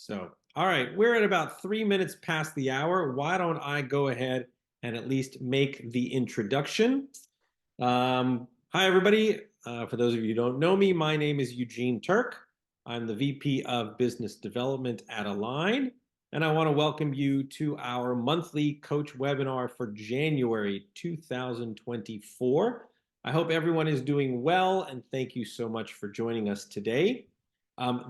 So, all right, we're at about 3 minutes past the hour. Why don't I go ahead and at least make the introduction? Hi, everybody. For those of you who don't know me, my name is Eugene Turk. I'm the VP of Business Development at Align, and I want to welcome you to our monthly coach webinar for January 2024. I hope everyone is doing well, and thank you so much for joining us today.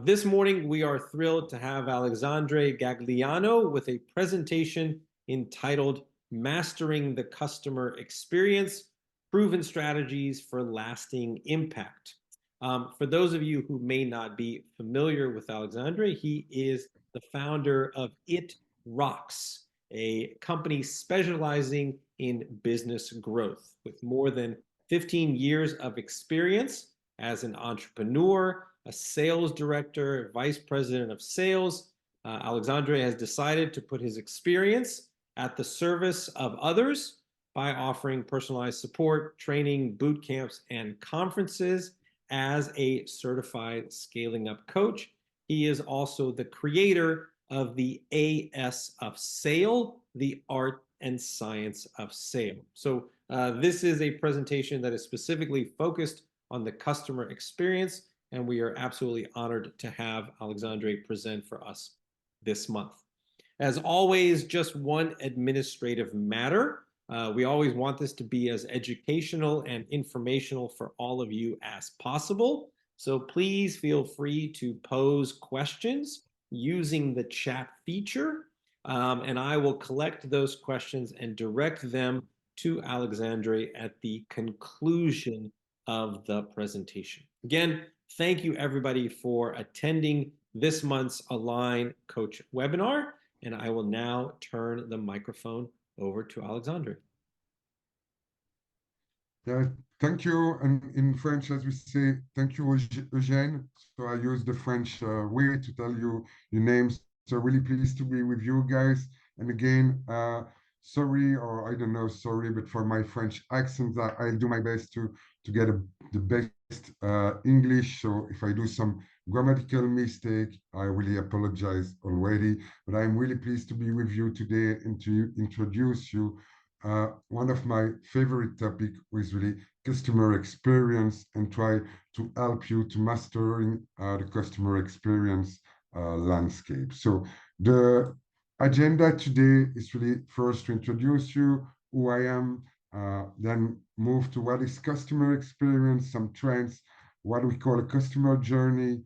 This morning, we are thrilled to have Alexandre Gagliano with a presentation entitled Mastering the Customer Experience, Proven Strategies for Lasting Impact. For those of you who may not be familiar with Alexandre, he is the founder of It Rocks, a company specializing in business growth with more than 15 years of experience as an entrepreneur, a sales director, vice president of sales. Alexandre has decided to put his experience at the service of others by offering personalized support, training, boot camps, and conferences as a certified scaling up coach. He is also the creator of the AS of Sale, the art and science of sale. So this is a presentation that is specifically focused on the customer experience, and we are absolutely honored to have Alexandre present for us this month. As always, just one administrative matter. We always want this to be as educational and informational for all of you as possible. So please feel free to pose questions using the chat feature, and I will collect those questions and direct them to Alexandre at the conclusion of the presentation. Again, thank you everybody for attending this month's Align Coach webinar, and I will now turn the microphone over to Alexandre. Yeah, thank you. And in French, as we say, thank you, Eugène. So I use the French way to tell you your names. So really pleased to be with you guys. And again, sorry, or I don't know, sorry, but for my French accent, I'll do my best to get the best English. So if I do some grammatical mistake, I really apologize already. But I'm really pleased to be with you today and to introduce you one of my favorite topic was really customer experience and try to help you to mastering the customer experience landscape. So the agenda today is really first to introduce you who I am, then move to what is customer experience, some trends, what we call a customer journey,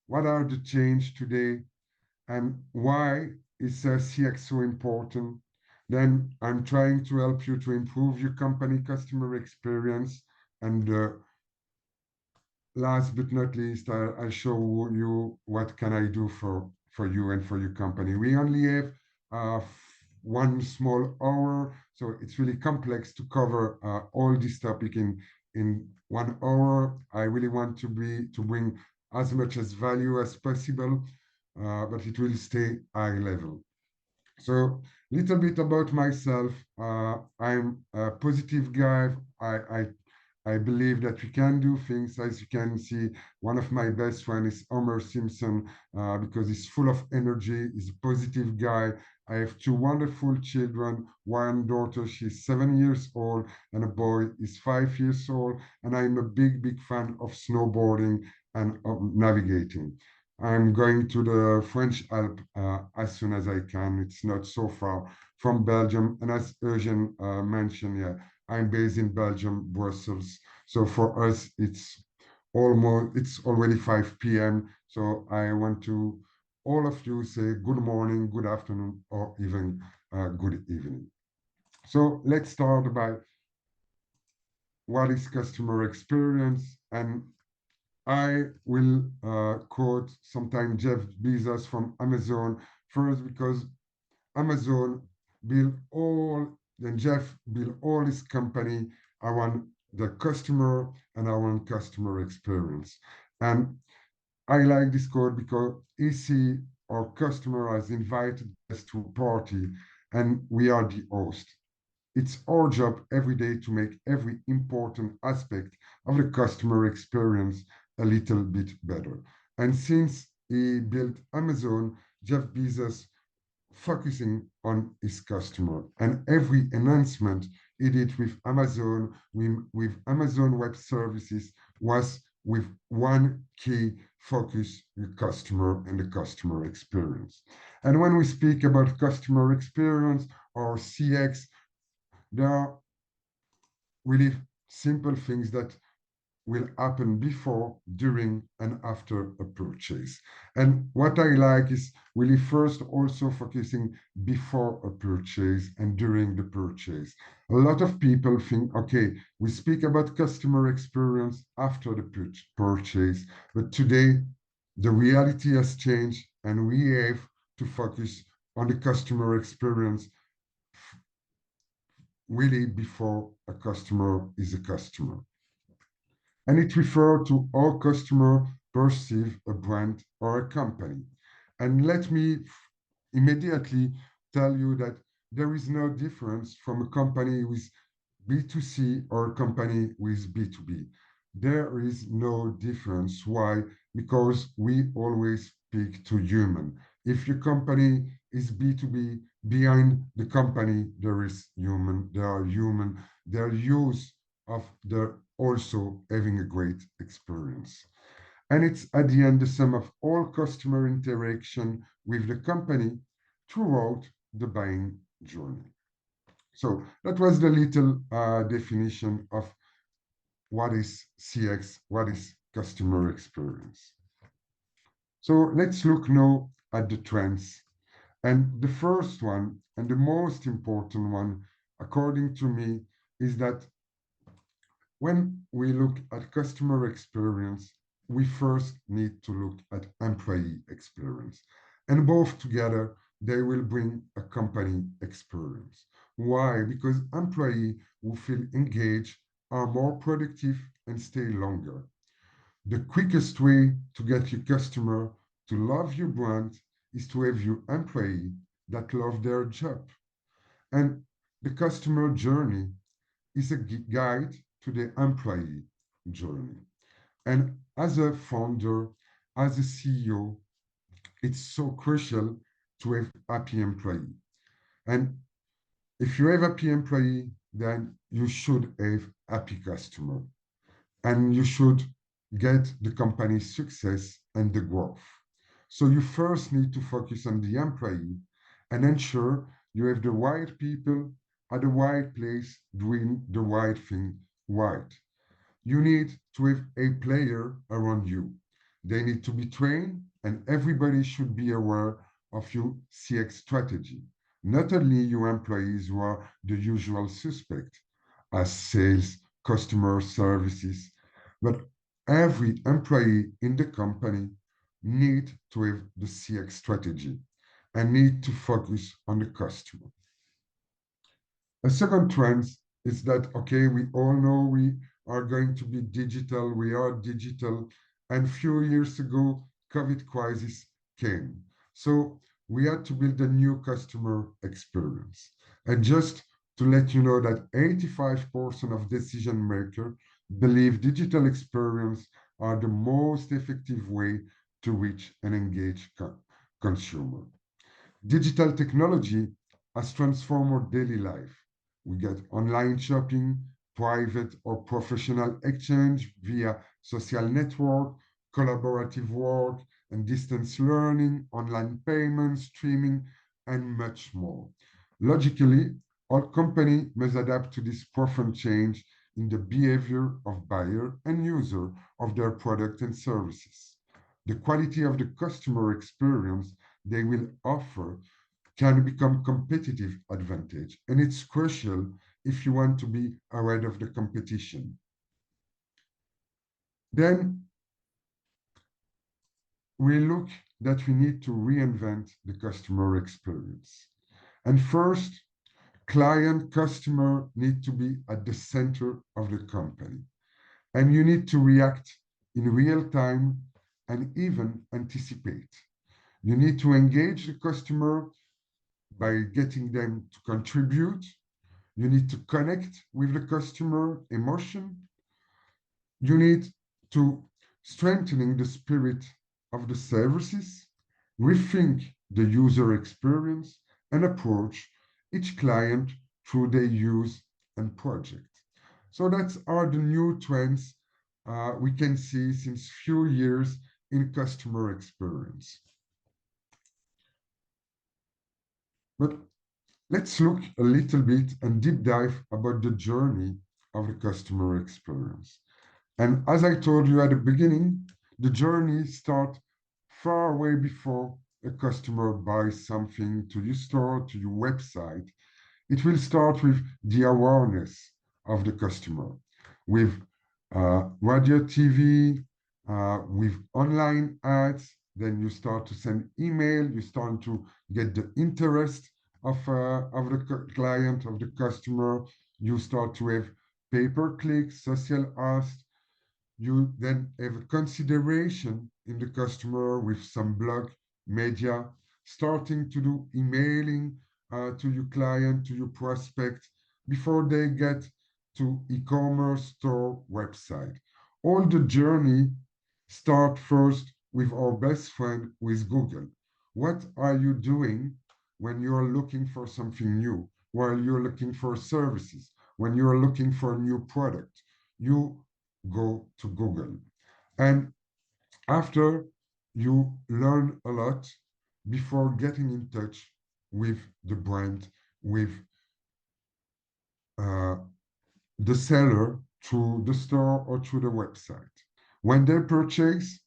what are the change today, and why is CX so important. Then I'm trying to help you to improve your company customer experience. And last but not least, I'll show you what can I do for you and for your company. We only have one small hour, so it's really complex to cover all this topic in 1 hour. I really want to bring as much as value as possible, but it will stay high level. So little bit about myself. I'm a positive guy. I believe that we can do things. As you can see, one of my best friends is Homer Simpson because he's full of energy. He's a positive guy. I have two wonderful children. One daughter, she's 7 years old, and a boy is 5 years old. And I'm a big, big fan of snowboarding and of navigating. I'm going to the French Alps as soon as I can. It's not so far from Belgium. And as Eugene mentioned, yeah, I'm based in Belgium, Brussels. So for us, it's already 5 p.m. So I want to all of you say good morning, good afternoon, or even good evening. So let's start by what is customer experience. And I will quote sometime Jeff Bezos from Amazon first because Amazon Jeff built all his company around the customer and around customer experience. And I like this quote because he see our customer has invited us to a party and we are the host. It's our job every day to make every important aspect of the customer experience a little bit better. And since he built Amazon, Jeff Bezos focusing on his customer, and every enhancement he did with Amazon, with Amazon Web Services, was with one key focus: the customer and the customer experience. And when we speak about customer experience or CX, there are really simple things that will happen before, during, and after a purchase. And what I like is really first also focusing before a purchase and during the purchase. A lot of people think, okay, we speak about customer experience after the purchase, but today the reality has changed and we have to focus on the customer experience really before a customer is a customer. And it refers to how customer perceive a brand or a company. And let me immediately tell you that there is no difference from a company with B2C or a company with B2B. There is no difference. Why? Because we always speak to human. If your company is B2B, behind the company there is human, there are human, their use of the also having a great experience. And it's at the end the sum of all customer interaction with the company throughout the buying journey. So that was the little definition of what is CX, what is customer experience. So let's look now at the trends. And the first one, and the most important one, according to me, is that when we look at customer experience, we first need to look at employee experience. And both together, they will bring a company experience. Why? Because employees who feel engaged are more productive and stay longer. The quickest way to get your customer to love your brand is to have your employee that love their job. And the customer journey is a guide to the employee journey. And as a founder, as a CEO, it's so crucial to have happy employee. And if you have happy employee, then you should have happy customer. And you should get the company's success and the growth. So you first need to focus on the employee and ensure you have the right people at the right place doing the right thing right. You need to have a player around you. They need to be trained, and everybody should be aware of your CX strategy. Not only your employees who are the usual suspect as sales, customer services, but every employee in the company need to have the CX strategy and need to focus on the customer. A second trend is that, okay, we all know we are going to be digital, we are digital, and few years ago, COVID crisis came. So we had to build a new customer experience. And just to let you know that 85% of decision makers believe digital experience are the most effective way to reach and engage consumer. Digital technology has transformed our daily life. We get online shopping, private or professional exchange via social network, collaborative work and distance learning, online payments, streaming, and much more. Logically, our company must adapt to this profound change in the behavior of buyer and user of their product and services. The quality of the customer experience they will offer can become competitive advantage, and it's crucial if you want to be ahead of the competition. Then we look that we need to reinvent the customer experience. And first, client customer need to be at the center of the company. And you need to react in real time and even anticipate. You need to engage the customer by getting them to contribute. You need to connect with the customer emotion. You need to strengthening the spirit of the services, rethink the user experience, and approach each client through their use and project. So that's are the new trends we can see since few years in customer experience. But let's look a little bit and deep dive about the journey of the customer experience. And as I told you at the beginning, the journey starts far away before a customer buys something to your store, to your website. It will start with the awareness of the customer, with radio, TV, with online ads. Then you start to send email. You start to get the interest of the client, of the customer. You start to have pay-per-click, social ads. You then have a consideration in the customer with some blog media, starting to do emailing to your client, to your prospect, before they get to e-commerce store website. All the journey start first with our best friend, with Google. What are you doing when you're looking for something new, while you're looking for services, when you're looking for a new product? You go to Google. And after you learn a lot before getting in touch with the brand, with uh, the seller through the store or through the website. When they purchase,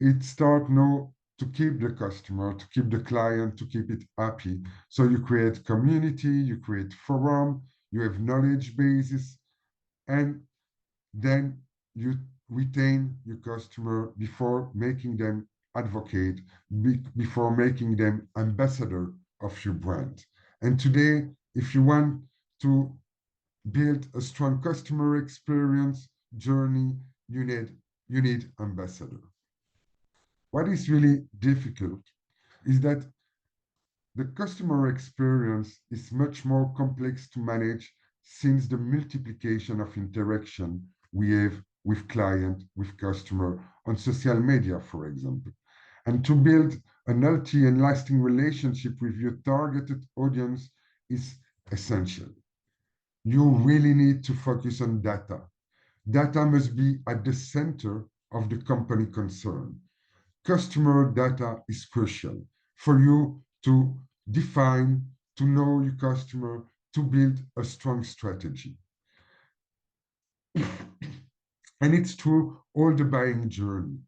it start now to keep the customer, to keep the client, to keep it happy. So you create community, you create forum, you have knowledge bases, and then you retain your customer before making them advocate, before making them ambassador of your brand. And today, if you want to build a strong customer experience journey, you need ambassador. What is really difficult is that the customer experience is much more complex to manage since the multiplication of interaction we have with client, with customer on social media, for example. And to build an healthy and lasting relationship with your targeted audience is essential. You really need to focus on data. Data must be at the center of the company concern. Customer data is crucial for you to define, to know your customer, to build a strong strategy. And it's through all the buying journey.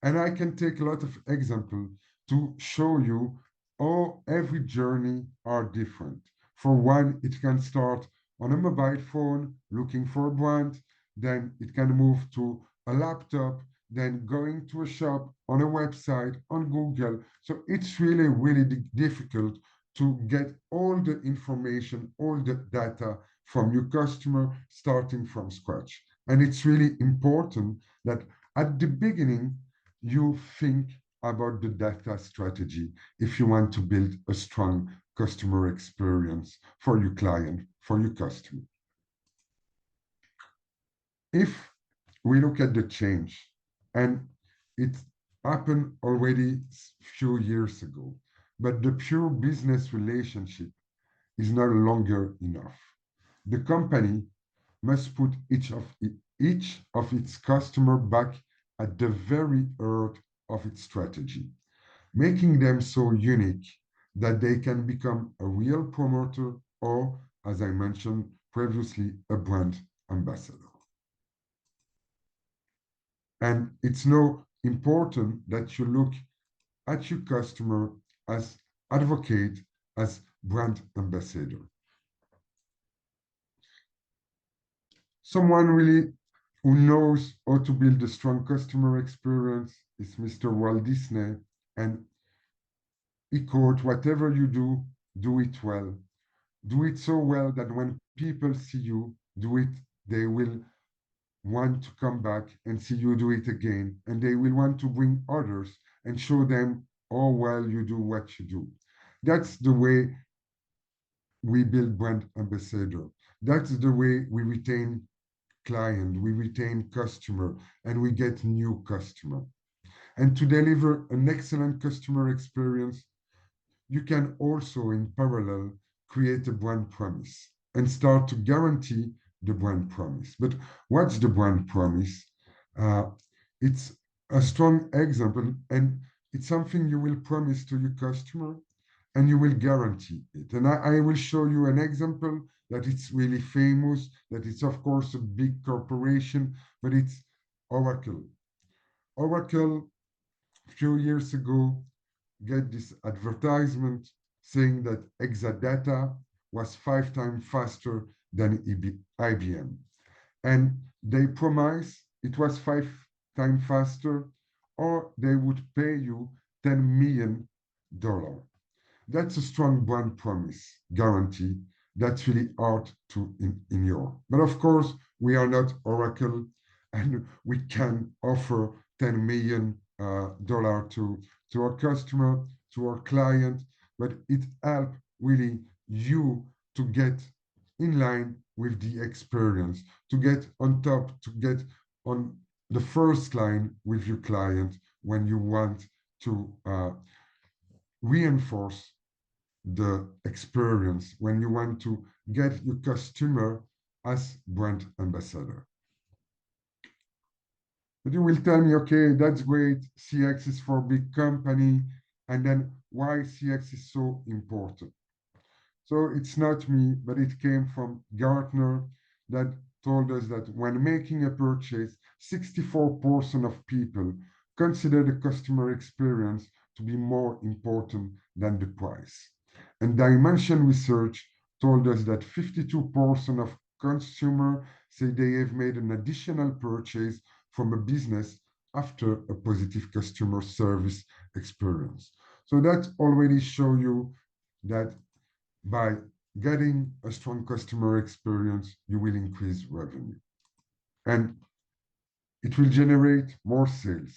And I can take a lot of examples to show you how every journey are different. For one, it can start on a mobile phone looking for a brand, then it can move to a laptop, then going to a shop, on a website, on Google. So it's really, really difficult to get all the information, all the data from your customer starting from scratch. And it's really important that at the beginning, you think about the data strategy if you want to build a strong customer experience for your client, for your customer. If we look at the change, and it happened already a few years ago, but the pure business relationship is no longer enough. The company must put each of its customer back at the very heart of its strategy, making them so unique that they can become a real promoter or, as I mentioned previously, a brand ambassador. And it's now important that you look at your customer as advocate, as brand ambassador. Someone really who knows how to build a strong customer experience is Mr. Walt Disney, and he quote, "Whatever you do it well. Do it so well that when people see you do it, they will want to come back and see you do it again, and they will want to bring others and show them how well you do what you do." That's the way we build brand ambassador. That's the way we retain client, we retain customer, and we get new customer. And to deliver an excellent customer experience, you can also in parallel create a brand promise and start to guarantee the brand promise. But what's the brand promise? Uh, it's a strong example, and it's something you will promise to your customer and you will guarantee it. And I will show you an example that it's really famous, that it's of course a big corporation, but it's Oracle. Oracle, a few years ago, get this advertisement saying that Exadata was 5 times faster than IBM. And they promise it was 5 times faster, or they would pay you $10 million. That's a strong brand promise guarantee. That's really hard to ignore. But of course, we are not Oracle, and we can offer $10 million to our customer, to our client, but it helps really you to get in line with the experience, to get on top, to get on the first line with your client when you want to reinforce the experience, when you want to get your customer as brand ambassador. But you will tell me, okay, that's great. CX is for big company. And then why CX is so important? So it's not me, but it came from Gartner that told us that when making a purchase, 64% of people consider the customer experience to be more important than the price. And Dimension Research told us that 52% of consumers say they have made an additional purchase from a business after a positive customer service experience. So that already show you that by getting a strong customer experience, you will increase revenue. And it will generate more sales.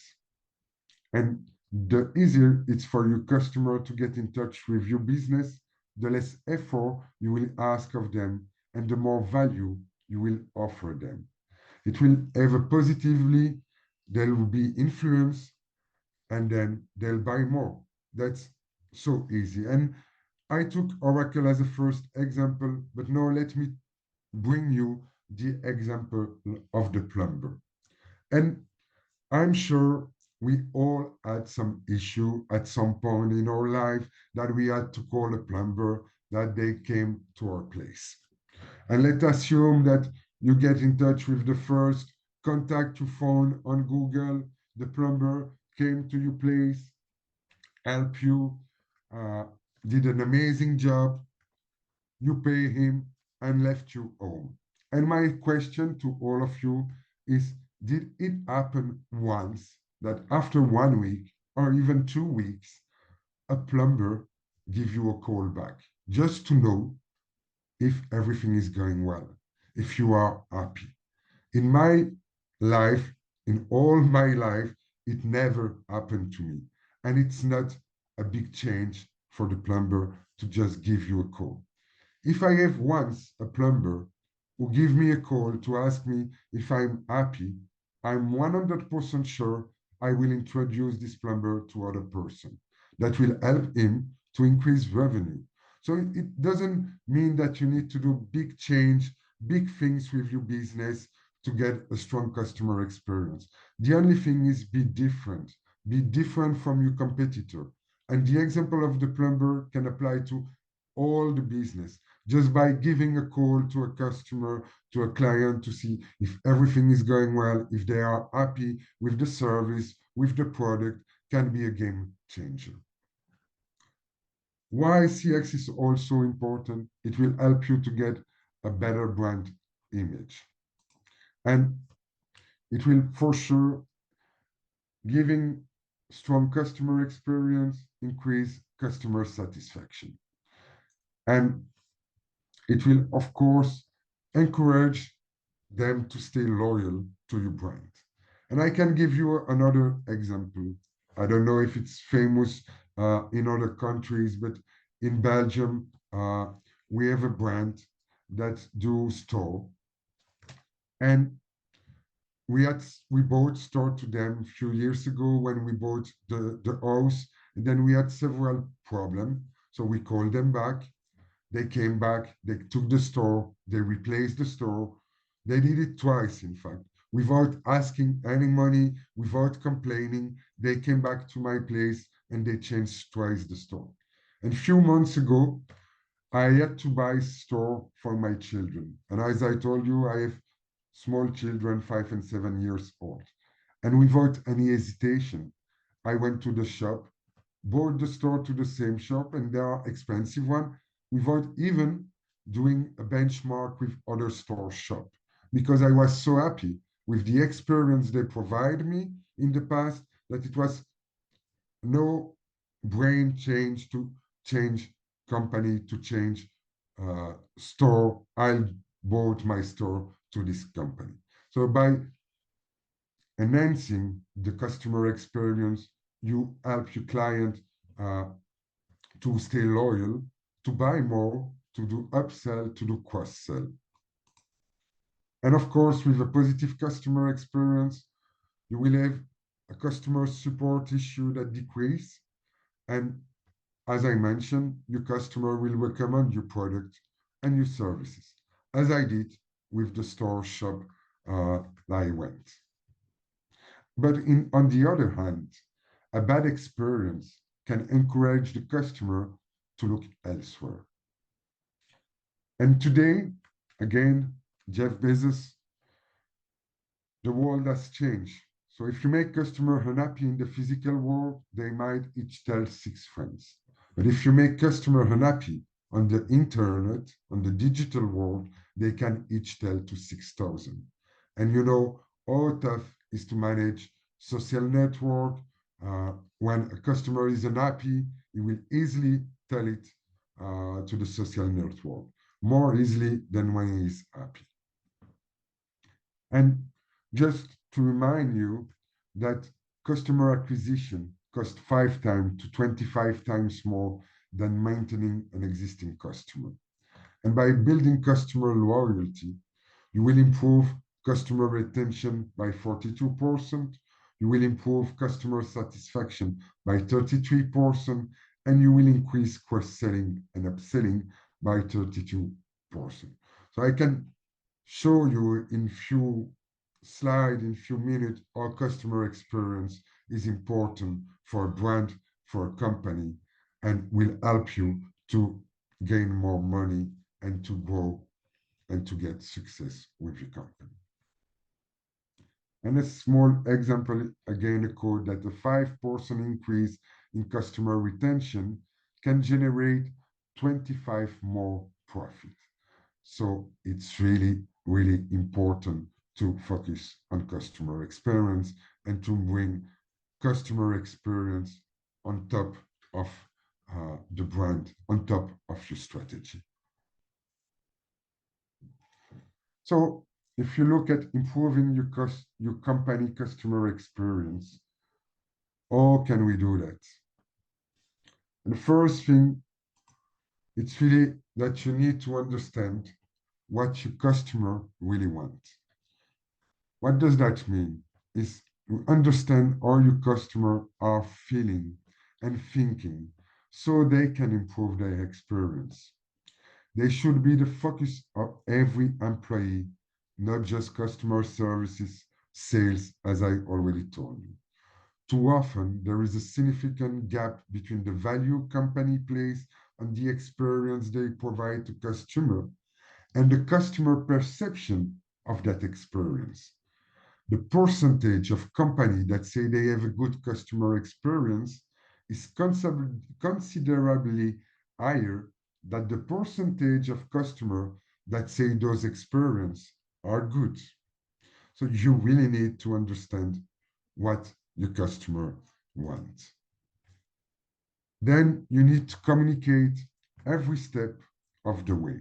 And the easier it's for your customer to get in touch with your business, the less effort you will ask of them and the more value you will offer them. It will have a positively, there will be influence, and then they'll buy more. That's so easy. And I took Oracle as a first example, but now let me bring you the example of the plumber. And I'm sure we all had some issue at some point in our life that we had to call a plumber, that they came to our place. And let's assume that you get in touch with the first contact you found on Google, the plumber came to your place, helped you, uh, did an amazing job, you pay him, and left you home. And my question to all of you is, did it happen once that after 1 week or even 2 weeks, a plumber give you a call back just to know if everything is going well, if you are happy? In my life, in all my life, it never happened to me. And it's not a big change for the plumber to just give you a call. If I have once a plumber who give me a call to ask me if I'm happy, I'm 100% sure I will introduce this plumber to other person that will help him to increase revenue. So it doesn't mean that you need to do big change, big things with your business to get a strong customer experience. The only thing is be different from your competitor. And the example of the plumber can apply to all the business just by giving a call to a customer, to a client to see if everything is going well, if they are happy with the service, with the product, can be a game changer. Why CX is also important? It will help you to get a better brand image. And it will for sure giving strong customer experience, increase customer satisfaction. And it will, of course, encourage them to stay loyal to your brand. And I can give you another example. I don't know if it's famous in other countries, but in Belgium, we have a brand that do store. And we bought store to them a few years ago when we bought the house, and then we had several problems. So we called them back. They came back, they took the store, they replaced the store. They did it twice, in fact, without asking any money, without complaining. They came back to my place and they changed twice the store. And a few months ago, I had to buy a store for my children. And as I told you, I have small children, 5 and 7 years old. And without any hesitation, I went to the shop, bought the store to the same shop, and they are expensive one, without even doing a benchmark with other store shop. Because I was so happy with the experience they provide me in the past that it was no brain change to change company, to change store. I bought my store to this company. So by enhancing the customer experience, you help your client uh, to stay loyal, to buy more, to do upsell, to do cross-sell. And of course, with a positive customer experience, you will have a customer support issue that decrease. And as I mentioned, your customer will recommend your product and your services, as I did with the store shop I went. But on the other hand, a bad experience can encourage the customer to look elsewhere. And today, again, Jeff Bezos, the world has changed. So if you make customer unhappy in the physical world, they might each tell 6 friends. But if you make customer unhappy on the internet, on the digital world, they can each tell to 6,000. And you know how tough is to manage social network. When a customer is unhappy, he will easily tell it to the social network, more easily than when he is happy. And just to remind you that customer acquisition costs 5 times to 25 times more than maintaining an existing customer. And by building customer loyalty, you will improve customer retention by 42%, you will improve customer satisfaction by 33%, and you will increase cross-selling and upselling by 32%. So I can show you in few slides, in few minutes, how customer experience is important for a brand, for a company, and will help you to gain more money and to grow and to get success with your company. And a small example, again, a code that a 5% increase in customer retention can generate 25 more profit. So it's really, really important to focus on customer experience and to bring customer experience on top of the brand, on top of your strategy. So if you look at improving your company customer experience, how can we do that? And the first thing, it's really that you need to understand what your customer really wants. What does that mean? Is to understand how your customer are feeling and thinking so they can improve their experience. They should be the focus of every employee, not just customer services, sales, as I already told you. Too often, there is a significant gap between the value company place and the experience they provide to customer and the customer perception of that experience. The percentage of companies that say they have a good customer experience is considerably higher than the percentage of customers that say those experiences are good. So you really need to understand what your customer wants. Then you need to communicate every step of the way.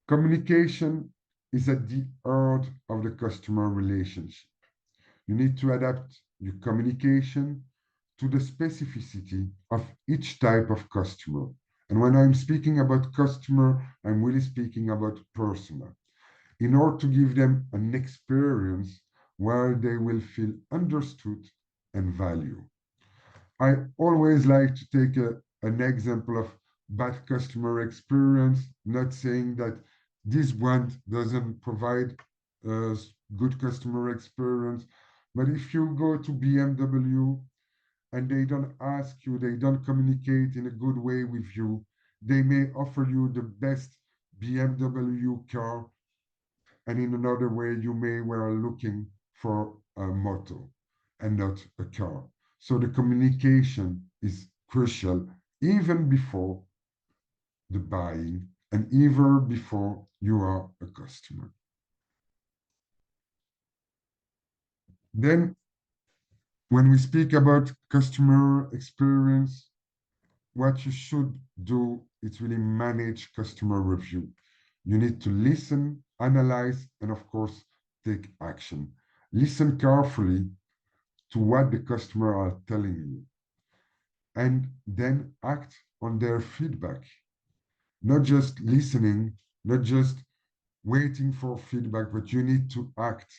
Communication is at the heart of the customer relationship. You need to adapt your communication to the specificity of each type of customer. And when I'm speaking about customer, I'm really speaking about personal, in order to give them an experience where they will feel understood and valued. I always like to take an example of bad customer experience, not saying that this brand doesn't provide a good customer experience. But if you go to BMW and they don't ask you, they don't communicate in a good way with you, they may offer you the best BMW car, and in another way, you may were looking for a motor and not a car. So the communication is crucial even before the buying and even before you are a customer. Then, when we speak about customer experience, what you should do is really manage customer review. You need to listen, analyze, and of course, take action. Listen carefully to what the customer are telling you and then act on their feedback. Not just listening, not just waiting for feedback, but you need to act.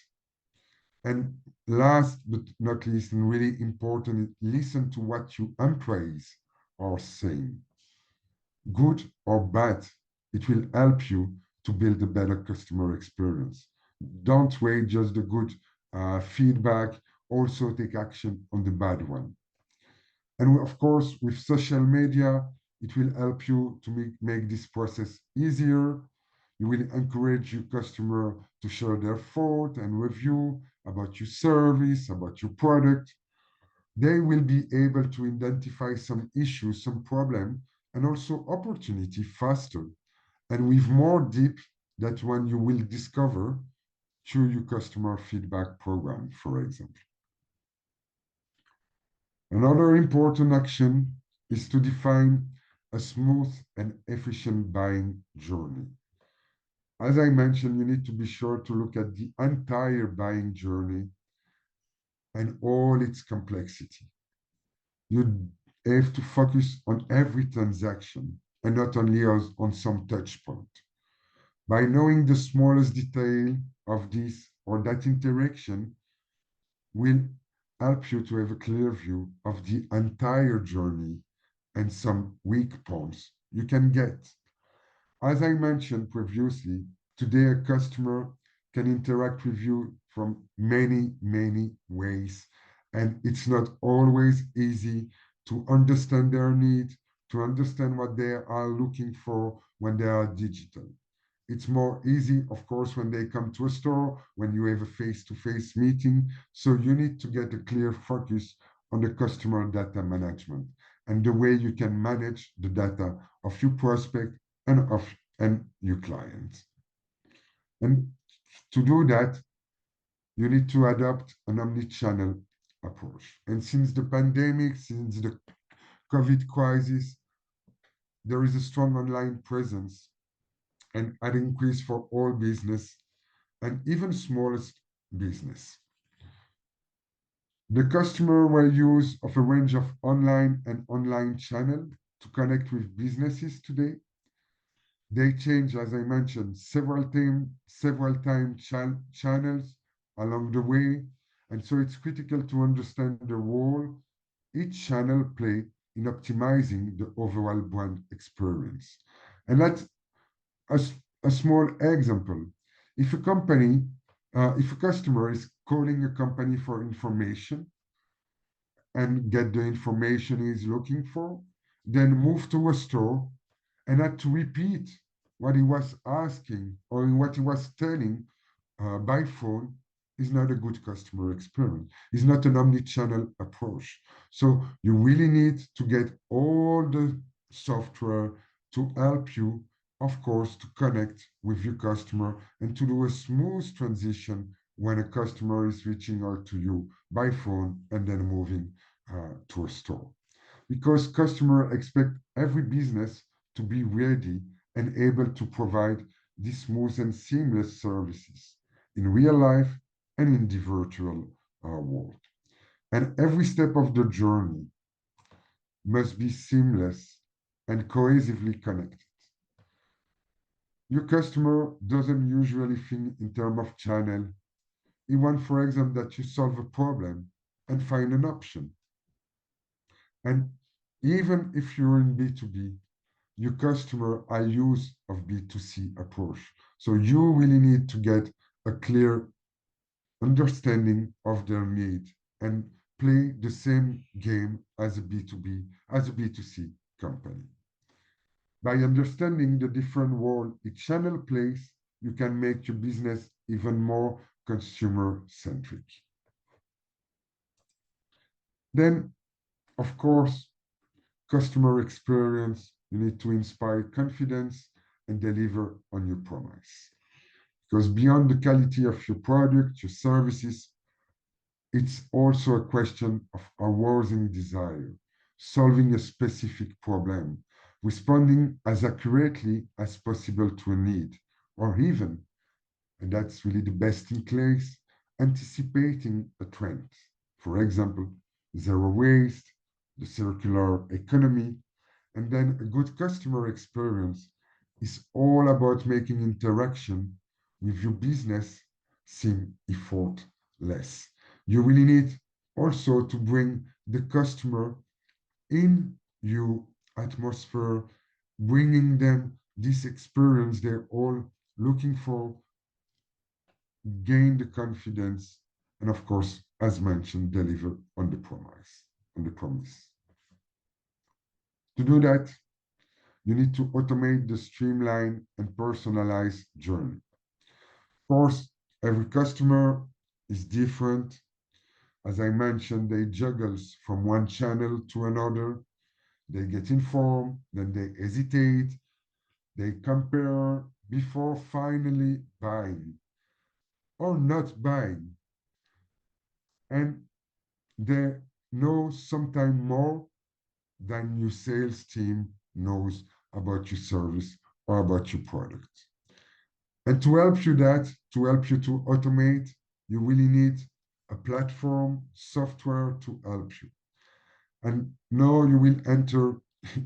And last but not least, and really important, listen to what your employees are saying. Good or bad, it will help you to build a better customer experience. Don't wait just the good feedback, also take action on the bad one. And of course, with social media, it will help you to make this process easier. You will encourage your customer to share their thought and review about your service, about your product. They will be able to identify some issues, some problem, and also opportunity faster and with more deep that one you will discover through your customer feedback program, for example. Another important action is to define a smooth and efficient buying journey. As I mentioned, you need to be sure to look at the entire buying journey and all its complexity. You have to focus on every transaction and not only on some touch point. By knowing the smallest detail of this or that interaction will help you to have a clear view of the entire journey and some weak points you can get. As I mentioned previously, today a customer can interact with you from many, many ways, and it's not always easy to understand their need, to understand what they are looking for when they are digital. It's more easy, of course, when they come to a store, when you have a face-to-face meeting. So you need to get a clear focus on the customer data management and the way you can manage the data of your prospect and your clients. And to do that, you need to adopt an omni-channel approach. And since the pandemic, since the COVID crisis, there is a strong online presence and an increase for all business and even smallest business. The customer will use of a range of online channel to connect with businesses today. They change, as I mentioned, several time channels along the way. And so it's critical to understand the role each channel play in optimizing the overall brand experience. And that's a small example. If if a customer is calling a company for information and get the information he's looking for, then move to a store and had to repeat what he was asking or what he was telling by phone is not a good customer experience. It's not an omni-channel approach. So you really need to get all the software to help you, of course, to connect with your customer and to do a smooth transition when a customer is reaching out to you by phone and then moving to a store. Because customers expect every business to be ready and able to provide these smooth and seamless services in real life and in the virtual world. And every step of the journey must be seamless and cohesively connected. Your customer doesn't usually think in terms of channel. He wants, for example, that you solve a problem and find an option. And Even if you're in B2B, your customer are used of B2C approach. So you really need to get a clear understanding of their need and play the same game as a B2B, as a B2C company. By understanding the different role each channel plays, you can make your business even more consumer centric. Then, of course, customer experience, you need to inspire confidence and deliver on your promise. Because beyond the quality of your product, your services, it's also a question of arousing desire, solving a specific problem, responding as accurately as possible to a need, or even, and that's really the best in class, anticipating a trend. For example, zero waste, the circular economy, and then a good customer experience is all about making interaction with your business seem effortless. You really need also to bring the customer in your atmosphere, bringing them this experience they're all looking for, gain the confidence, and of course, as mentioned, deliver on the promise. On the promise. To do that, you need to automate the streamline and personalized journey. Of course, every customer is different. As I mentioned, they juggles from one channel to another. They get informed, then they hesitate, they compare before finally buying or not buying. And they know sometimes more than your sales team knows about your service or about your product. And to help you to automate, you really need a platform software to help you. And now you will enter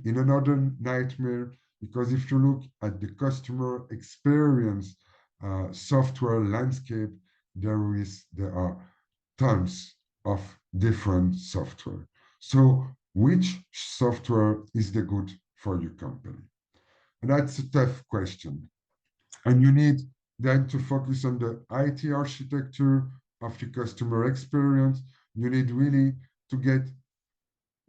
in another nightmare because if you look at the customer experience software landscape, there are tons of different software. So which software is the good for your company? And that's a tough question. And you need then to focus on the IT architecture of your customer experience. You need really to get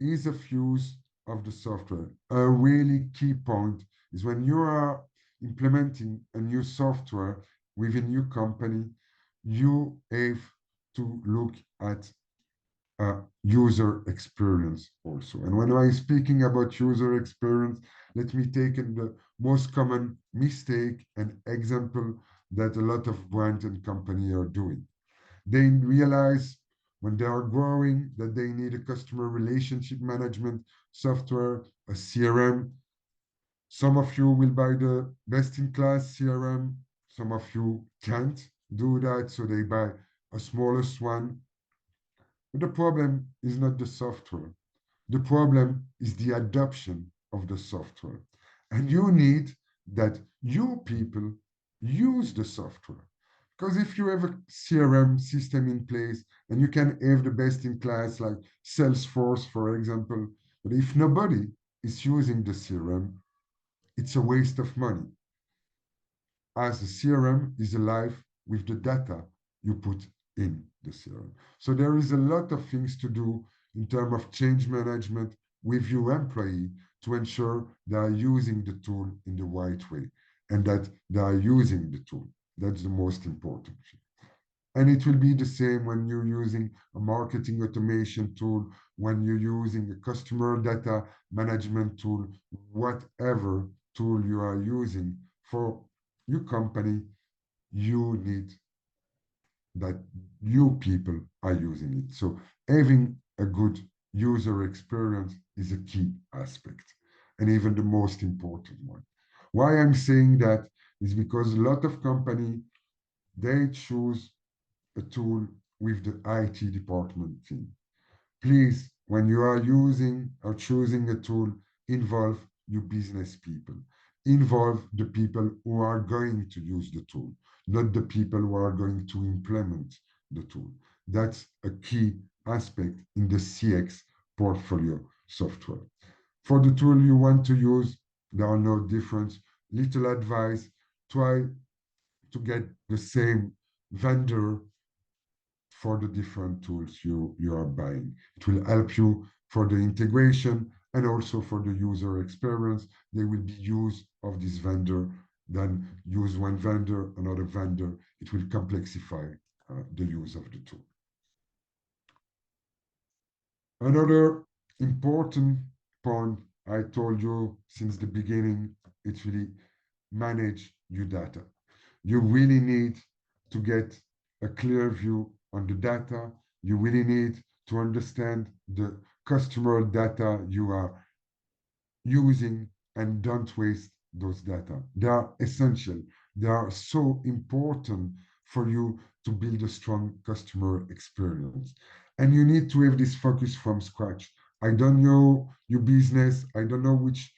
ease of use of the software. A really key point is when you are implementing a new software within your company, you have to look at user experience also. And when I'm speaking about user experience, let me take in the most common mistake and example that a lot of brands and company are doing. They realize when they are growing that they need a customer relationship management software, a CRM. Some of you will buy the best in class CRM. Some of you can't do that, so they buy a smallest one. But the problem is not the software. The problem is the adoption of the software. And you need that you people use the software. Because if you have a CRM system in place and you can have the best in class, like Salesforce, for example, but if nobody is using the CRM, it's a waste of money, as the CRM is alive with the data you put in the CRM. So there is a lot of things to do in terms of change management with your employee to ensure they are using the tool in the right way and that they are using the tool. That's the most important thing. And it will be the same when you're using a marketing automation tool, when you're using a customer data management tool, whatever tool you are using for your company, you need that you people are using it. So having a good user experience is a key aspect and even the most important one. Why I'm saying that is because a lot of company, they choose a tool with the IT department team. Please, when you are using or choosing a tool, involve your business people. Involve the people who are going to use the tool, not the people who are going to implement the tool. That's a key aspect in the CX portfolio software. For the tool you want to use, there are no difference. Little advice, try to get the same vendor for the different tools you are buying. It will help you for the integration and also for the user experience. They will be used of this vendor, then use one vendor, another vendor. It will complexify the use of the tool. Another important point I told you since the beginning, it's really manage your data. You really need to get a clear view on the data. You really need to understand the customer data you are using and don't waste those data. They are essential. They are so important for you to build a strong customer experience. And you need to have this focus from scratch. I don't know your business. I don't know which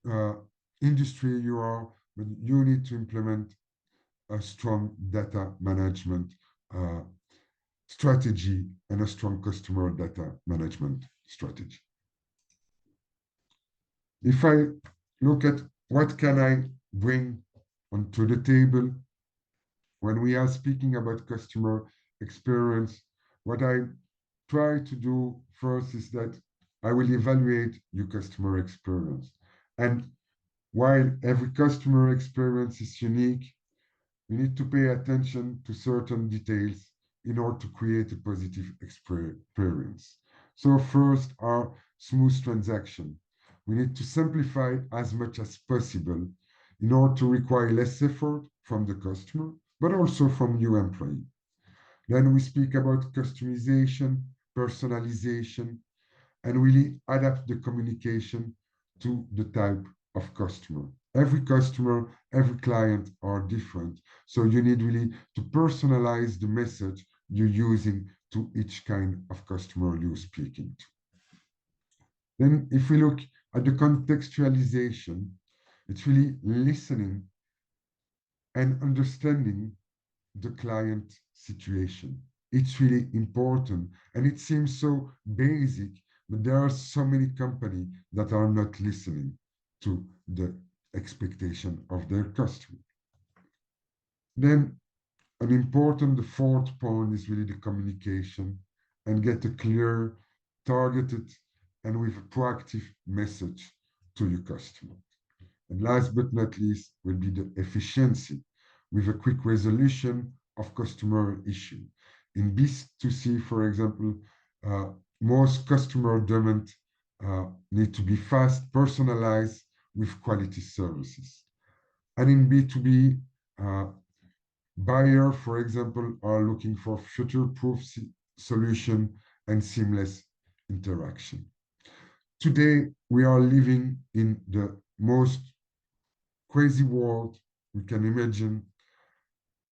uh, industry you are, but you need to implement a strong data management uh, strategy and a strong customer data management strategy. If I look at what can I bring onto the table when we are speaking about customer experience, what I try to do first is that I will evaluate your customer experience. And while every customer experience is unique, we need to pay attention to certain details in order to create a positive experience. So first are smooth transaction. We need to simplify as much as possible in order to require less effort from the customer, but also from new employee. Then we speak about customization, personalization, and really adapt the communication to the type of customer. Every customer, every client are different. So you need really to personalize the message you're using to each kind of customer you're speaking to. Then if we look at the contextualization, it's really listening and understanding the client situation. It's really important. And it seems so basic, but there are so many companies that are not listening to the expectation of their customer. Then an important, the fourth point is really the communication and get a clear, targeted, and with a proactive message to your customer. And last but not least will be the efficiency with a quick resolution of customer issue. In B2C, for example, most customer demand need to be fast, personalized with quality services. And in B2B, buyer, for example, are looking for future-proof solution and seamless interaction. Today, we are living in the most crazy world we can imagine.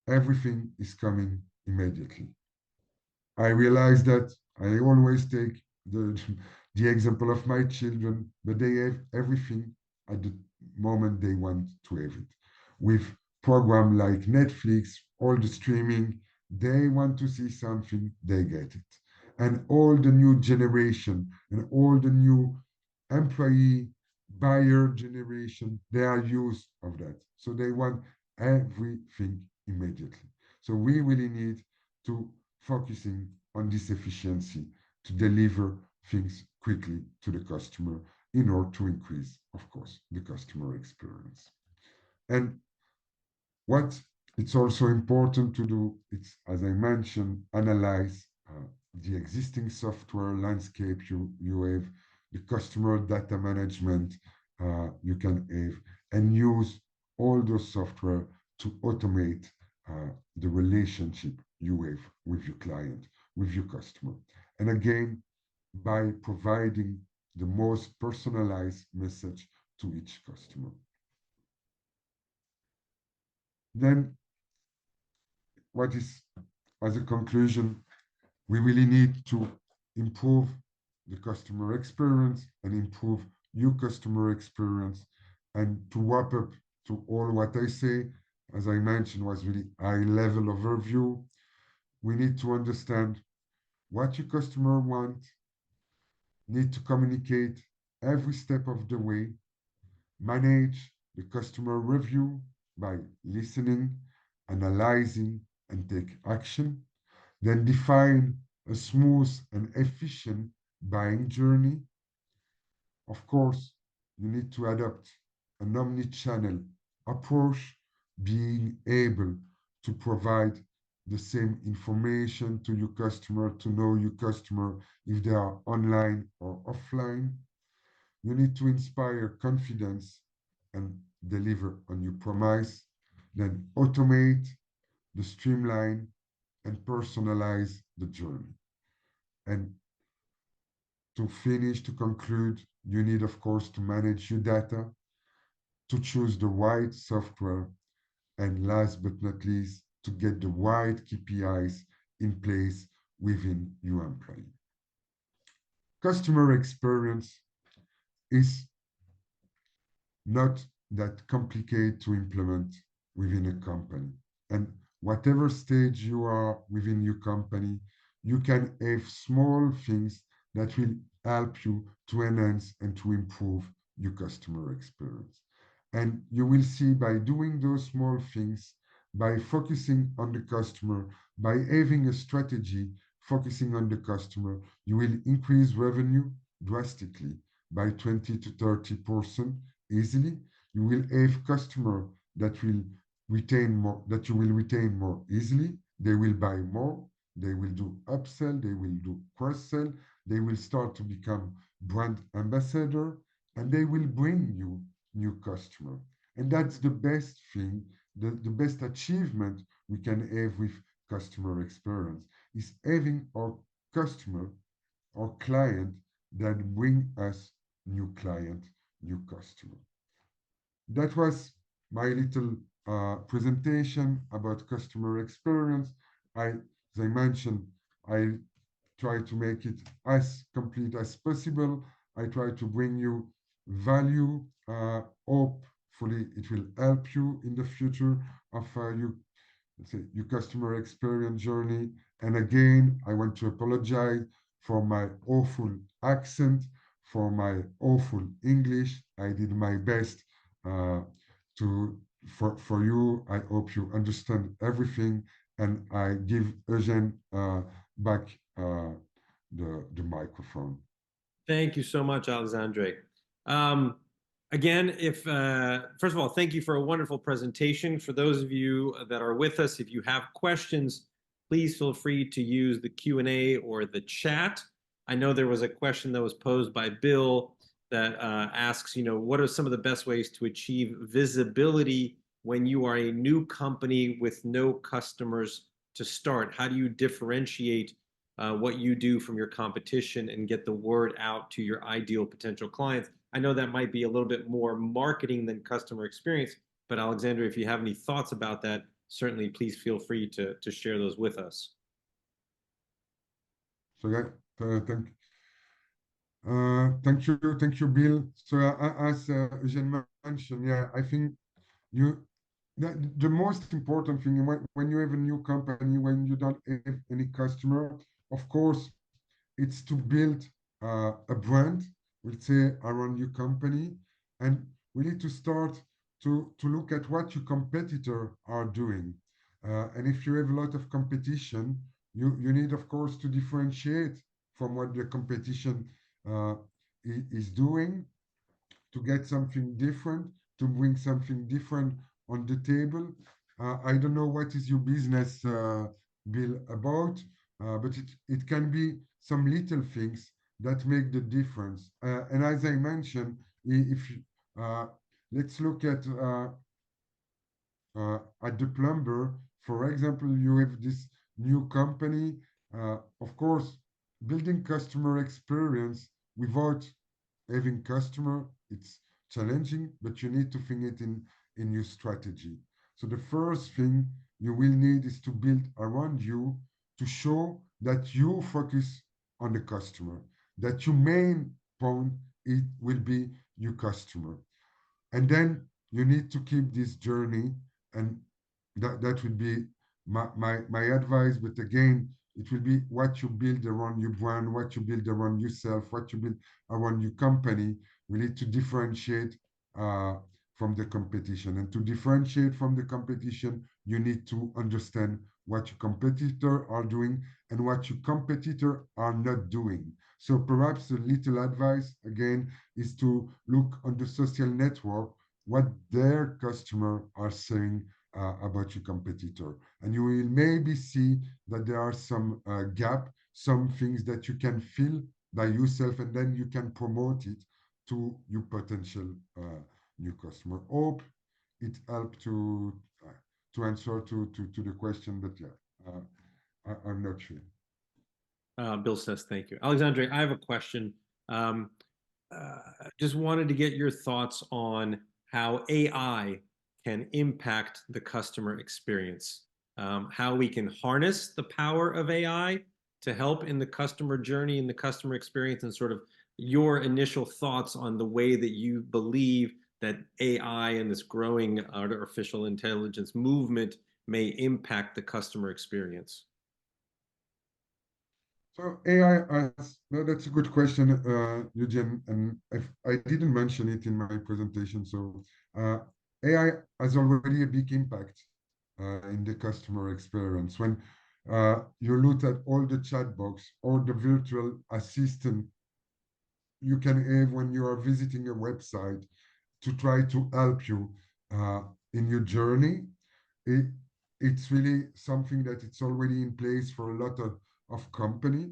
Everything is coming immediately. I realize that I always take the, the example of my children, but they have everything at the moment they want to have it. With program like Netflix, all the streaming, they want to see something, they get it. And all the new generation and all the new employee buyer generation, they are used of that. So they want everything immediately. So we really need to focusing on this efficiency to deliver things quickly to the customer in order to increase, of course, the customer experience. And what it's also important to do, it's, as I mentioned, analyze the existing software landscape you have, the customer data management you can have, and use all those software to automate the relationship you have with your client, with your customer. And again, by providing the most personalized message to each customer. Then what is, as a conclusion, we really need to improve the customer experience and improve your customer experience. And to wrap up to all what I say, as I mentioned, was really high level overview. We need to understand what your customer want, need to communicate every step of the way, manage the customer review by listening, analyzing, and take action, then define a smooth and efficient buying journey. Of course, you need to adopt an omni-channel approach, being able to provide the same information to your customer, to know your customer if they are online or offline. You need to inspire confidence and deliver on your promise, then automate the streamline and personalize the journey. And to finish, to conclude, you need, of course, to manage your data, to choose the right software, and last but not least, to get the right KPIs in place within your employee. Customer experience is not that complicated to implement within a company. And whatever stage you are within your company, you can have small things that will help you to enhance and to improve your customer experience. And you will see by doing those small things, by focusing on the customer, by having a strategy focusing on the customer, you will increase revenue drastically by 20 to 30% easily. You will have customer that will retain more, that you will retain more easily. They will buy more. They will do upsell. They will do cross-sell. They will start to become brand ambassador, and they will bring you new customer. And that's the best thing, the best achievement we can have with customer experience is having our customer or client that bring us new client, new customer. That was my little presentation about customer experience. As I mentioned, I try to make it as complete as possible. I try to bring you value. Hopefully, it will help you in the future of you, let's say, your customer experience journey. And again, I want to apologize for my awful accent, for my awful English. I did my best uh, for you. I hope you understand everything, and I give Eugene back the microphone. Thank you so much, Alexandre. Um, Again, if first of all, thank you for a wonderful presentation. For those of you that are with us, if you have questions, please feel free to use the Q&A or the chat. I know there was a question that was posed by Bill that asks, what are some of the best ways to achieve visibility when you are a new company with no customers to start? How do you differentiate what you do from your competition and get the word out to your ideal potential clients? I know that might be a little bit more marketing than customer experience, but Alexandre, if you have any thoughts about that, certainly please feel free to share those with us. So yeah, thank you, Bill. So as Eugene mentioned, yeah, I think you the most important thing when you have a new company, when you don't have any customer, of course, it's to build a brand, we'll say, around your company, and we need to start to look at what your competitor are doing. And if you have a lot of competition, you need, of course, to differentiate from what the competition uh, is doing to get something different, to bring something different on the table. I don't know what is your business, Bill, about, but it can be some little things that make the difference. And as I mentioned, if uh, let's look at the plumber, for example, you have this new company. Of course, building customer experience without having customer, it's challenging, but you need to think it in your strategy. So the first thing you will need is to build around you to show that you focus on the customer, that your main point it will be your customer. And then you need to keep this journey, and that would be my advice. But again, It will be what you build around your brand, what you build around yourself, what you build around your company. We need to differentiate from the competition. And to differentiate from the competition, you need to understand what your competitor are doing and what your competitor are not doing. So perhaps a little advice again is to look on the social network what their customer are saying about your competitor, and you will maybe see that there are some gap, some things that you can fill by yourself, and then you can promote it to your potential new customer. Hope it helped to answer to the question, but yeah, I'm not sure. Bill says thank you. Alexandre, I have a question. Um, just wanted to get your thoughts on how AI can impact the customer experience, how we can harness the power of AI to help in the customer journey and the customer experience, and sort of your initial thoughts on the way that you believe that AI and this growing artificial intelligence movement may impact the customer experience. So AI, no, that's a good question, Eugene, and if I didn't mention it in my presentation. So AI has already a big impact in the customer experience. When you look at all the chatbots or the virtual assistant you can have when you are visiting a website to try to help you in your journey, it, it's really something that it's already in place for a lot of company,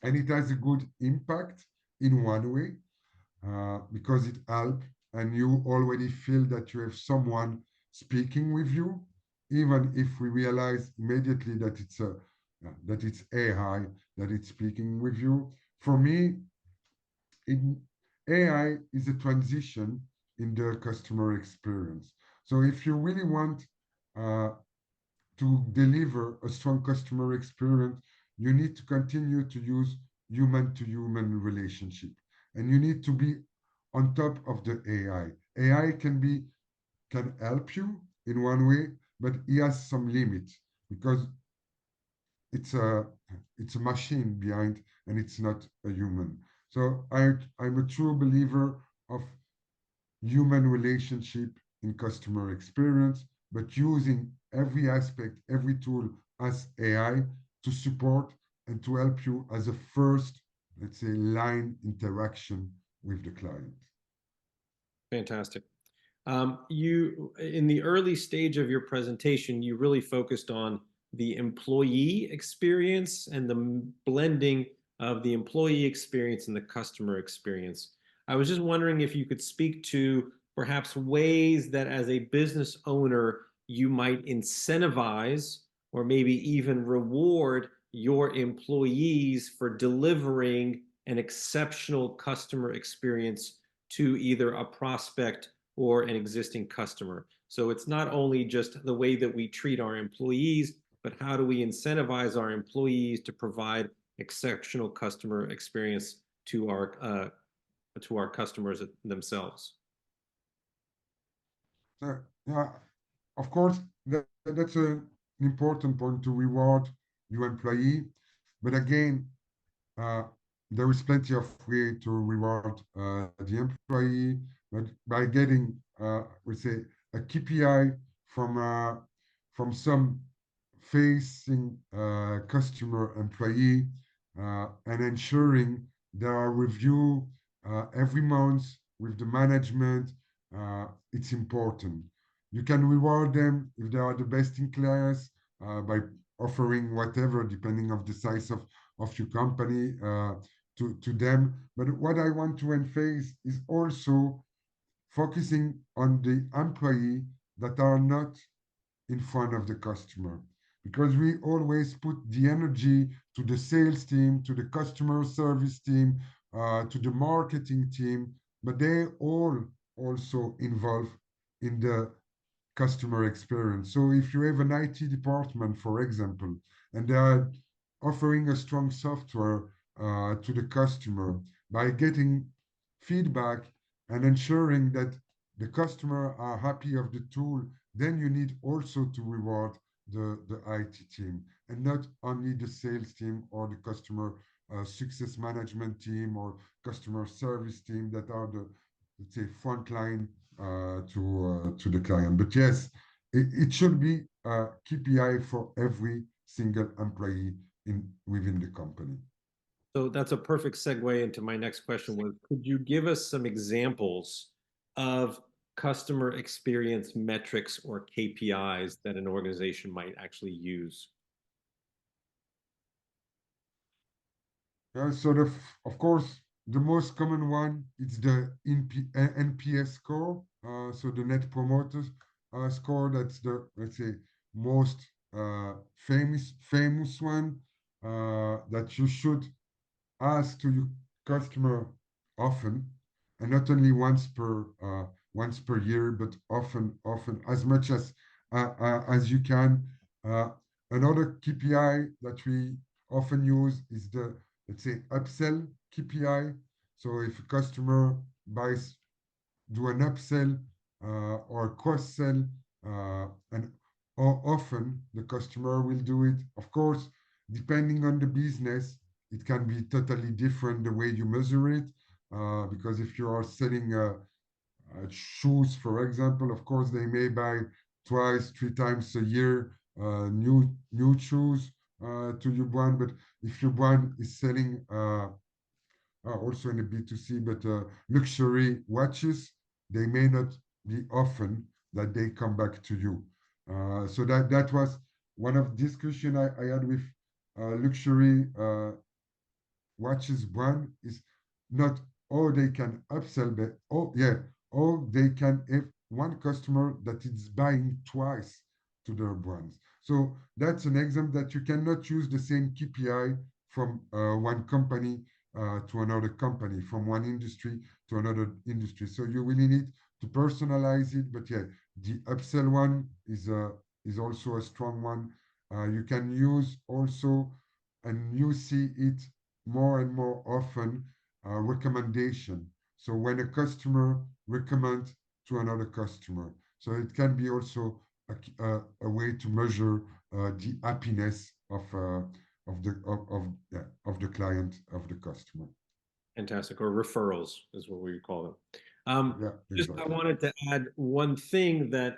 and it has a good impact in one way because it helps and you already feel that you have someone speaking with you, even if we realize immediately that it's AI that it's speaking with you. For me, in AI is a transition in the customer experience. So if you really want uh, to deliver a strong customer experience, you need to continue to use human-to-human relationship, and you need to be on top of the AI. AI can help you in one way, but it has some limits because it's a it's a machine behind and it's not a human. So I'm a true believer of human relationship in customer experience, but using every aspect, every tool as AI to support and to help you as a first, let's say, line interaction with the client. Fantastic. You, in the early stage of your presentation, you really focused on the employee experience and the blending of the employee experience and the customer experience. I was just wondering if you could speak to perhaps ways that as a business owner, you might incentivize or maybe even reward your employees for delivering an exceptional customer experience to either a prospect or an existing customer. So it's not only just the way that we treat our employees, but how do we incentivize our employees to provide exceptional customer experience to our customers themselves. Yeah, of course, that's an important point to reward your employee. But again, uh, there is plenty of way to reward the employee, but by getting, we say, a KPI from some facing customer employee and ensuring there are review every month with the management. It's important. You can reward them if they are the best in class by offering whatever, depending of the size of your company to them. But what I want to emphasize is also focusing on the employee that are not in front of the customer, because we always put the energy to the sales team, to the customer service team, to the marketing team, but they all also involved in the customer experience. So if you have an IT department, for example, and they are offering a strong software to the customer by getting feedback and ensuring that the customer are happy of the tool, then you need also to reward the IT team. and not only the sales team or the customer success management team or customer service team that are the, let's say, front line to the client. But yes, it should be a KPI for every single employee in within the company. So that's a perfect segue into my next question was, could you give us some examples of customer experience metrics or KPIs that an organization might actually use? Yeah, of course, the most common one is the NPS score. So the Net Promoter score. That's the, let's say, most famous one that you should ask to your customer often, and not only once per year, but often as much as you can. Uh, Another KPI that we often use is the, let's say, upsell KPI. So if a customer buys, do an upsell or cross sell, and often the customer will do it. Of course, depending on the business, it can be totally different the way you measure it. Because if you are selling shoes, for example, of course, they may buy twice, three times a year new shoes to your brand. But if your brand is selling also in the B2C, but luxury watches, they may not be often that they come back to you. So that was one of discussion I had with luxury watches brand is not all they can upsell, but oh yeah, all they can have one customer that is buying twice to their brands. So that's an example that you cannot use the same KPI from one company to another company, from one industry to another industry. So you really need to personalize it. But yeah, the upsell one is also a strong one. You can use also, and you see it more and more often, recommendation. So when a customer recommends to another customer, so it can be also a way to measure the happiness of the client, of the customer. Fantastic. Or referrals is what we call them. Yeah, Just I exactly. wanted to add one thing that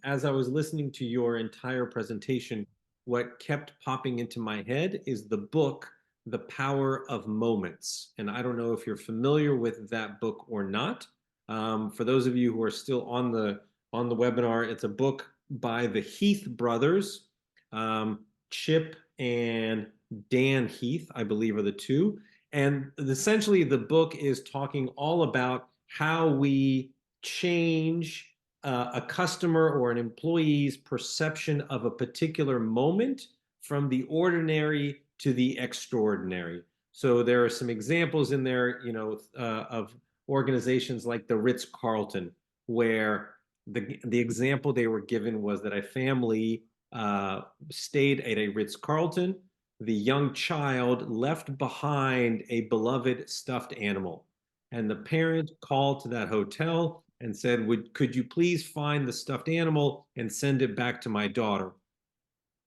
as I was listening to your entire presentation, what kept popping into my head is the book, The Power of Moments. And I don't know if you're familiar with that book or not. For those of you who are still on the webinar, it's a book by the Heath brothers, Chip and Dan Heath, I believe, are the two. And essentially, the book is talking all about how we change a customer or an employee's perception of a particular moment from the ordinary to the extraordinary. So there are some examples in there, of organizations like the Ritz-Carlton, where the example they were given was that a family stayed at a Ritz-Carlton. The young child left behind a beloved stuffed animal. And the parent called to that hotel and said, could you please find the stuffed animal and send it back to my daughter?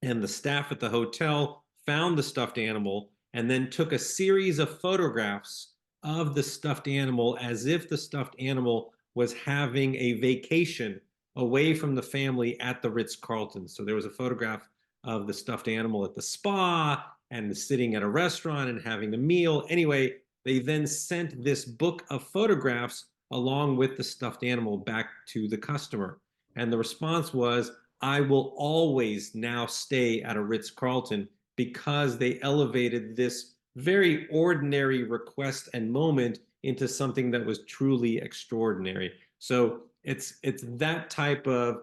And the staff at the hotel found the stuffed animal and then took a series of photographs of the stuffed animal as if the stuffed animal was having a vacation away from the family at the Ritz-Carlton. So there was a photograph of the stuffed animal at the spa and sitting at a restaurant and having a meal. Anyway, they then sent this book of photographs along with the stuffed animal back to the customer. And the response was, I will always now stay at a Ritz-Carlton because they elevated this very ordinary request and moment into something that was truly extraordinary. So it's that type of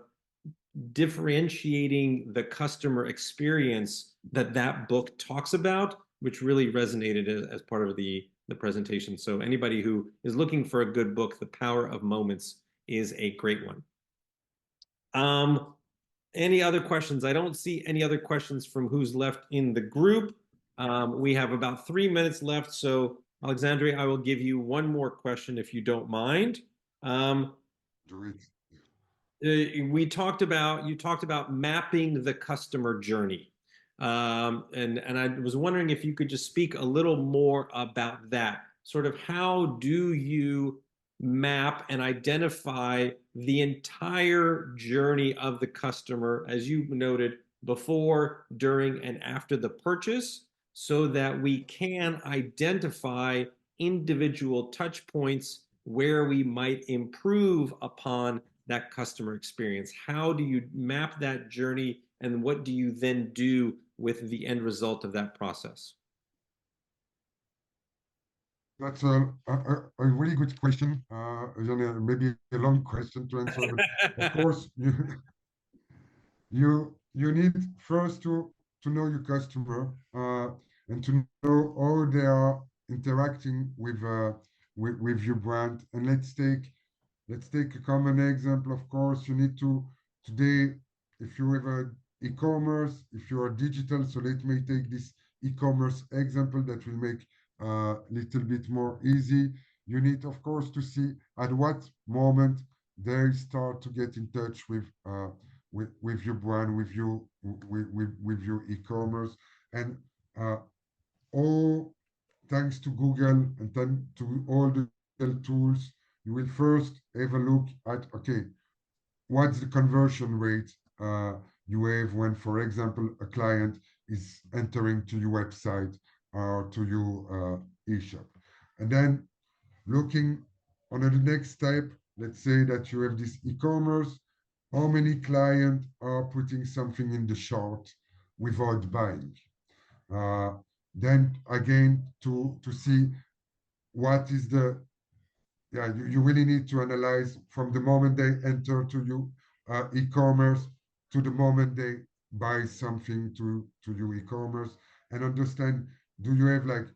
differentiating the customer experience that book talks about, which really resonated as part of the presentation. So anybody who is looking for a good book, The Power of Moments is a great one. Any other questions? I don't see any other questions from who's left in the group. We have about 3 minutes left. So, Alexandre, I will give you one more question if you don't mind. Um, Do it. you talked about mapping the customer journey. And I was wondering if you could just speak a little more about that. Sort of how do you map and identify the entire journey of the customer, as you noted, before, during, and after the purchase, so that we can identify individual touch points where we might improve upon that customer experience? How do you map that journey, and what do you then do with the end result of that process? That's a really good question. Maybe a long question to answer, but of course, you need first to know your customer and to know how they are interacting with your brand. And let's take a common example. Of course, you need to today, if you have a e-commerce, if you are digital, so let me take this e-commerce example that will make a little bit more easy. You need, of course, to see at what moment they start to get in touch with your brand, with your e-commerce, and uh, all thanks to Google and then to all the tools, you will first have a look at, okay, what's the conversion rate you have when, for example, a client is entering to your website or to your e-shop. And then looking on the next step, let's say that you have this e-commerce, how many clients are putting something in the cart without buying? Uh, then again, to see what is the you really need to analyze from the moment they enter to you e-commerce to the moment they buy something to your e-commerce, and understand, do you have like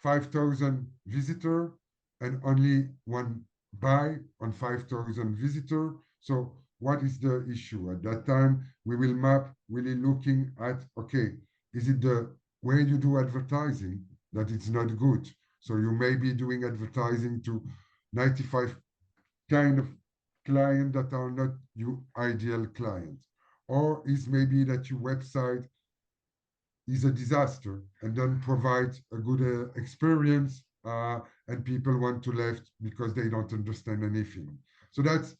5,000 visitor and only one buy on 5,000 visitor? So what is the issue at that time? We will map really looking at, okay, is it the way you do advertising that it's not good? So you may be doing advertising to 95 kind of client that are not your ideal client. Or is maybe that your website is a disaster and don't provide a good experience, and people want to left because they don't understand anything. So that's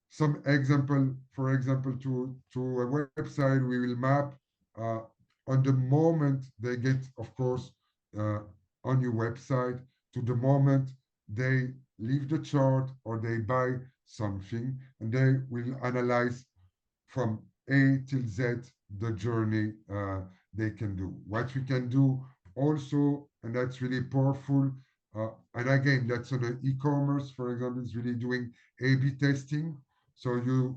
some example. For example, to a website, we will map uh, on the moment they get, of course, uh, on your website to the moment they leave the chart or they buy something, and they will analyze from A till Z the journey they can do. What we can do also, and that's really powerful, and again, that's on the e-commerce, for example, is really doing A/B testing. So you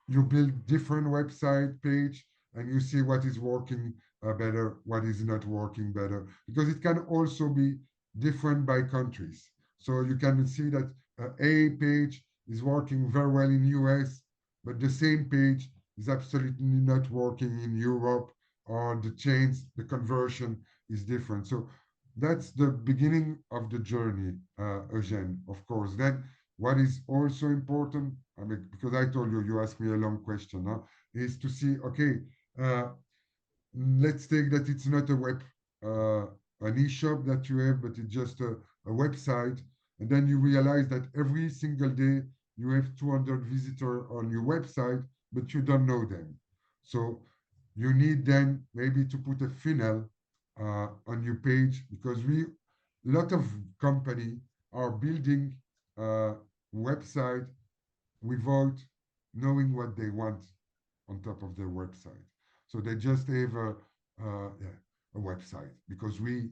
you build different website page and you see what is working better, what is not working better, because it can also be different by countries. So you can see that A page is working very well in US, but the same page is absolutely not working in Europe, or the change, the conversion is different. So that's the beginning of the journey, Eugene, of course. Then what is also important, I mean, because I told you, you asked me a long question, huh, is to see, okay, uh, let's take that it's not a web, uh, an e-shop that you have, but it's just a website. And then you realize that every single day you have 200 visitors on your website, but you don't know them. So you need then maybe to put a funnel on your page, because a lot of company are building website without knowing what they want on top of their website. So they just have yeah, a website because we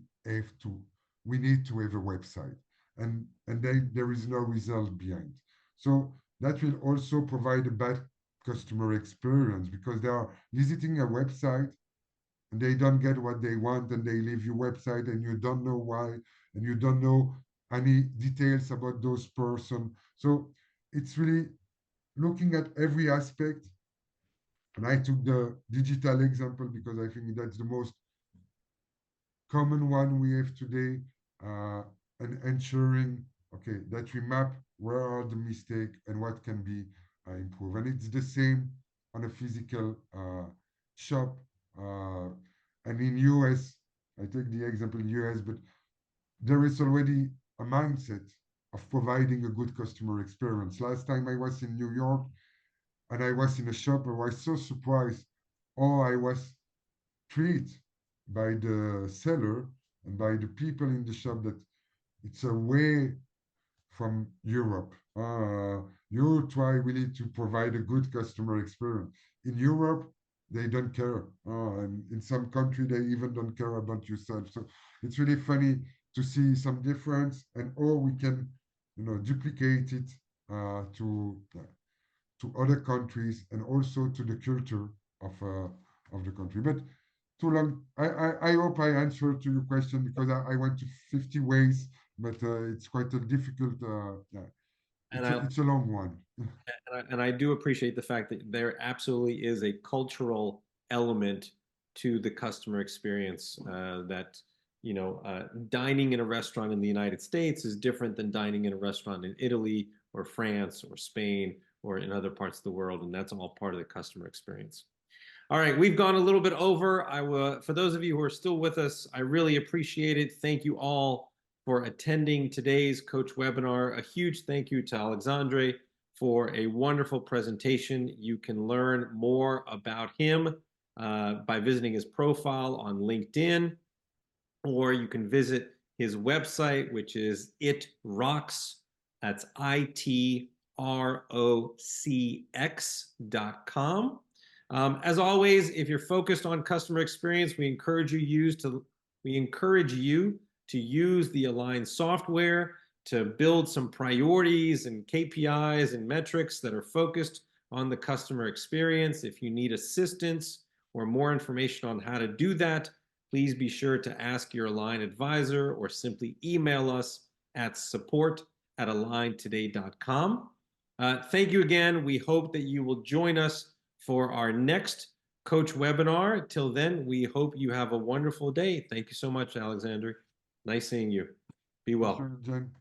need to have a website, and there is no result behind. So that will also provide a bad customer experience, because they are visiting a website and they don't get what they want, and they leave your website and you don't know why, and you don't know any details about those person. So it's really looking at every aspect. And I took the digital example because I think that's the most common one we have today, and ensuring, okay, that we map where are the mistake and what can be improved. And it's the same on a physical shop. Uh, and in US, I take the example US, but there is already a mindset of providing a good customer experience. Last time I was in New York and I was in a shop, I was so surprised. Oh, I was treated by the seller and by the people in the shop that it's a way from Europe. You try really to provide a good customer experience. In Europe, they don't care. And in some country, they even don't care about yourself. So it's really funny to see some difference and or we can, duplicate it to other countries and also to the culture of the country. But too long. I hope I answered to your question because I went to 50 ways, but it's quite a difficult. Yeah, And it's a long one. I do appreciate the fact that there absolutely is a cultural element to the customer experience that dining in a restaurant in the United States is different than dining in a restaurant in Italy or France or Spain or in other parts of the world, and that's all part of the customer experience. All right, we've gone a little bit over. For those of you who are still with us, I really appreciate it. Thank you all for attending today's coach webinar. A huge thank you to Alexandre for a wonderful presentation. You can learn more about him by visiting his profile on LinkedIn, or you can visit his website, which is It Rocks. That's itrocx.com. As always, if you're focused on customer experience, we encourage you to use the Align software to build some priorities and KPIs and metrics that are focused on the customer experience. If you need assistance or more information on how to do that, please be sure to ask your Align advisor or simply email us at support@aligntoday.com. Thank you again. We hope that you will join us for our next coach webinar. Till then, we hope you have a wonderful day. Thank you so much, Alexander. Nice seeing you. Be Thank well. you, Jen.